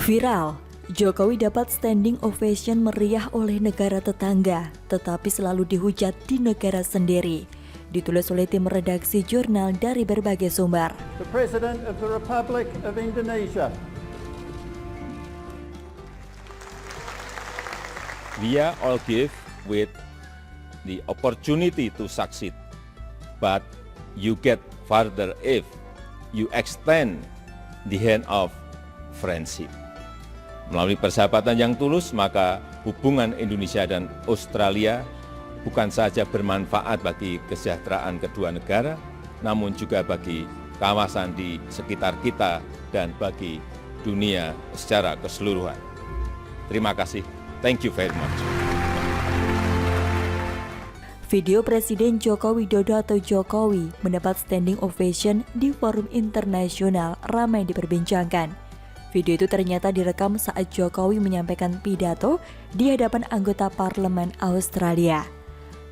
Viral, Jokowi dapat standing ovation meriah oleh negara tetangga, tetapi selalu dihujat di negara sendiri. Ditulis oleh tim redaksi jurnal dari berbagai sumber. The President of the Republic of Indonesia. We are all given with the opportunity to succeed, but you get further if you extend the hand of friendship. Melalui persahabatan yang tulus, maka hubungan Indonesia dan Australia bukan saja bermanfaat bagi kesejahteraan kedua negara, namun juga bagi kawasan di sekitar kita dan bagi dunia secara keseluruhan. Terima kasih. Thank you very much. Video Presiden Joko Widodo atau Jokowi mendapat standing ovation di forum internasional ramai diperbincangkan. Video itu ternyata direkam saat Jokowi menyampaikan pidato di hadapan anggota parlemen Australia.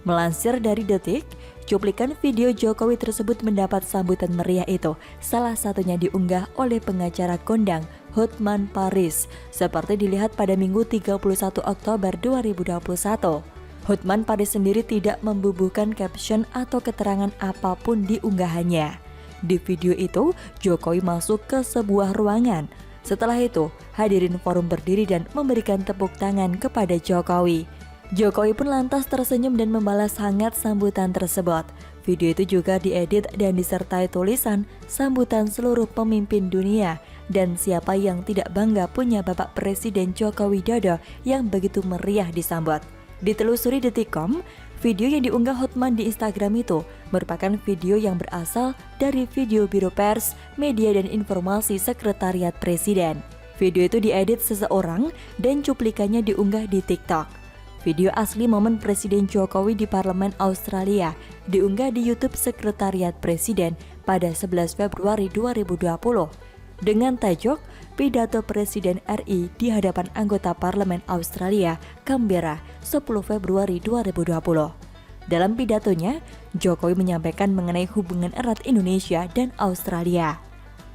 Melansir dari Detik, cuplikan video Jokowi tersebut mendapat sambutan meriah itu salah satunya diunggah oleh pengacara kondang Hotman Paris seperti dilihat pada Minggu 31 Oktober 2021. Hotman Paris sendiri tidak membubuhkan caption atau keterangan apapun di unggahannya. Di video itu, Jokowi masuk ke sebuah ruangan. Setelah itu, hadirin forum berdiri dan memberikan tepuk tangan kepada Jokowi. Jokowi pun lantas tersenyum dan membalas hangat sambutan tersebut. Video itu juga diedit dan disertai tulisan sambutan seluruh pemimpin dunia dan siapa yang tidak bangga punya Bapak Presiden Joko Widodo yang begitu meriah disambut. Ditelusuri Detik.com, video yang diunggah Hotman di Instagram itu merupakan video yang berasal dari video Biro Pers, Media dan Informasi Sekretariat Presiden. Video itu diedit seseorang dan cuplikannya diunggah di TikTok. Video asli momen Presiden Jokowi di Parlemen Australia diunggah di YouTube Sekretariat Presiden pada 11 Februari 2020 dengan tajuk Pidato Presiden RI di hadapan anggota Parlemen Australia, Canberra, 10 Februari 2020. Dalam pidatonya, Jokowi menyampaikan mengenai hubungan erat Indonesia dan Australia.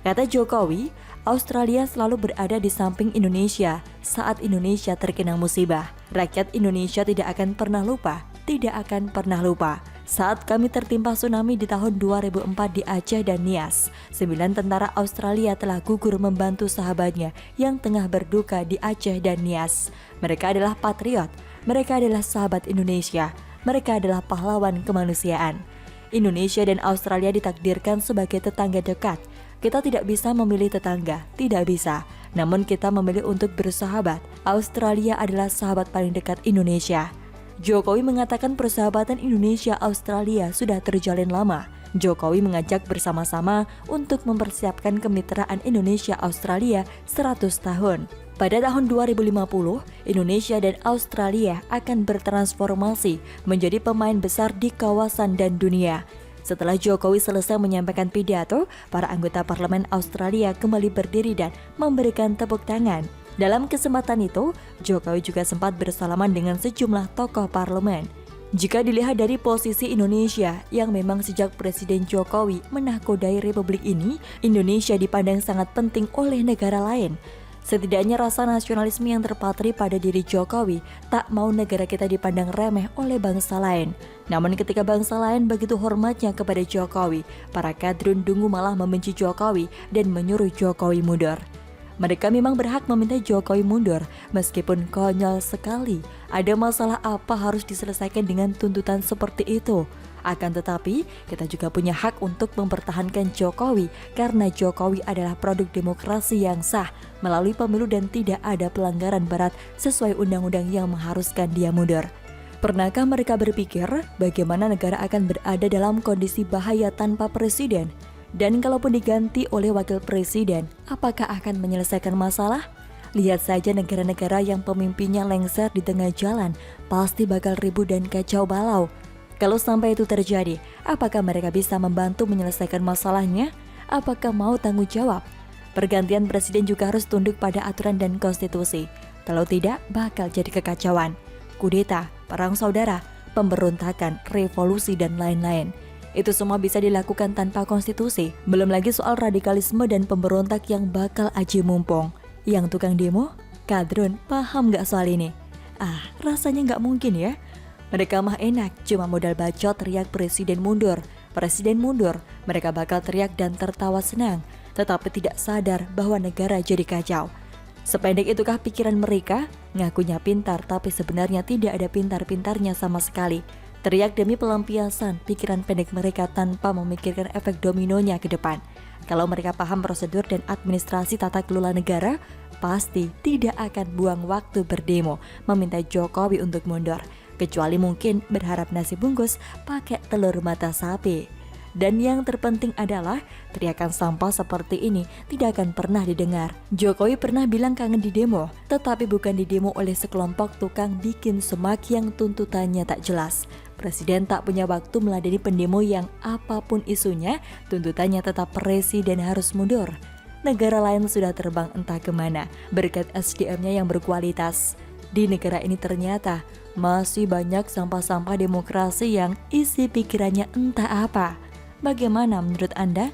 Kata Jokowi, Australia selalu berada di samping Indonesia saat Indonesia terkena musibah. Rakyat Indonesia tidak akan pernah lupa, tidak akan pernah lupa. Saat kami tertimpa tsunami di tahun 2004 di Aceh dan Nias, 9 tentara Australia telah gugur membantu sahabatnya yang tengah berduka di Aceh dan Nias. Mereka adalah patriot, mereka adalah sahabat Indonesia, mereka adalah pahlawan kemanusiaan. Indonesia dan Australia ditakdirkan sebagai tetangga dekat. Kita tidak bisa memilih tetangga, tidak bisa. Namun kita memilih untuk bersahabat. Australia adalah sahabat paling dekat Indonesia. Jokowi mengatakan persahabatan Indonesia-Australia sudah terjalin lama. Jokowi mengajak bersama-sama untuk mempersiapkan kemitraan Indonesia-Australia 100 tahun. Pada tahun 2050, Indonesia dan Australia akan bertransformasi menjadi pemain besar di kawasan dan dunia. Setelah Jokowi selesai menyampaikan pidato, para anggota parlemen Australia kembali berdiri dan memberikan tepuk tangan. Dalam kesempatan itu, Jokowi juga sempat bersalaman dengan sejumlah tokoh parlemen. Jika dilihat dari posisi Indonesia yang memang sejak Presiden Jokowi menakodai republik ini, Indonesia dipandang sangat penting oleh negara lain. Setidaknya rasa nasionalisme yang terpatri pada diri Jokowi tak mau negara kita dipandang remeh oleh bangsa lain. Namun ketika bangsa lain begitu hormatnya kepada Jokowi, para kadrun dungu malah membenci Jokowi dan menyuruh Jokowi mundur. Mereka memang berhak meminta Jokowi mundur, meskipun konyol sekali. Ada masalah apa harus diselesaikan dengan tuntutan seperti itu? Akan tetapi, kita juga punya hak untuk mempertahankan Jokowi karena Jokowi adalah produk demokrasi yang sah melalui pemilu dan tidak ada pelanggaran berat sesuai undang-undang yang mengharuskan dia mundur. Pernahkah mereka berpikir bagaimana negara akan berada dalam kondisi bahaya tanpa presiden? Dan kalaupun diganti oleh wakil presiden, apakah akan menyelesaikan masalah? Lihat saja negara-negara yang pemimpinnya lengser di tengah jalan, pasti bakal ribut dan kacau balau. Kalau sampai itu terjadi, apakah mereka bisa membantu menyelesaikan masalahnya? Apakah mau tanggung jawab? Pergantian presiden juga harus tunduk pada aturan dan konstitusi. Kalau tidak, bakal jadi kekacauan, kudeta, perang saudara, pemberontakan, revolusi, dan lain-lain. Itu semua bisa dilakukan tanpa konstitusi. Belum lagi soal radikalisme dan pemberontak yang bakal aji mumpung. Yang tukang demo, kadrun, paham nggak soal ini? Rasanya nggak mungkin ya. Mereka mah enak, cuma modal bacot teriak presiden mundur. Presiden mundur, mereka bakal teriak dan tertawa senang, tetapi tidak sadar bahwa negara jadi kacau. Sependek itukah pikiran mereka? Ngakunya pintar, tapi sebenarnya tidak ada pintar-pintarnya sama sekali. Teriak demi pelampiasan pikiran pendek mereka tanpa memikirkan efek dominonya ke depan. Kalau mereka paham prosedur dan administrasi tata kelola negara, pasti tidak akan buang waktu berdemo meminta Jokowi untuk mundur. Kecuali mungkin berharap nasi bungkus pakai telur mata sapi. Dan yang terpenting adalah teriakan sampah seperti ini tidak akan pernah didengar. Jokowi pernah bilang kangen di demo, tetapi bukan di demo oleh sekelompok tukang bikin semak yang tuntutannya tak jelas. Presiden tak punya waktu meladeni pendemo yang apapun isunya, tuntutannya tetap presiden harus mundur. Negara lain sudah terbang entah kemana berkat SDM-nya yang berkualitas. Di negara ini ternyata masih banyak sampah-sampah demokrasi yang isi pikirannya entah apa. Bagaimana menurut Anda?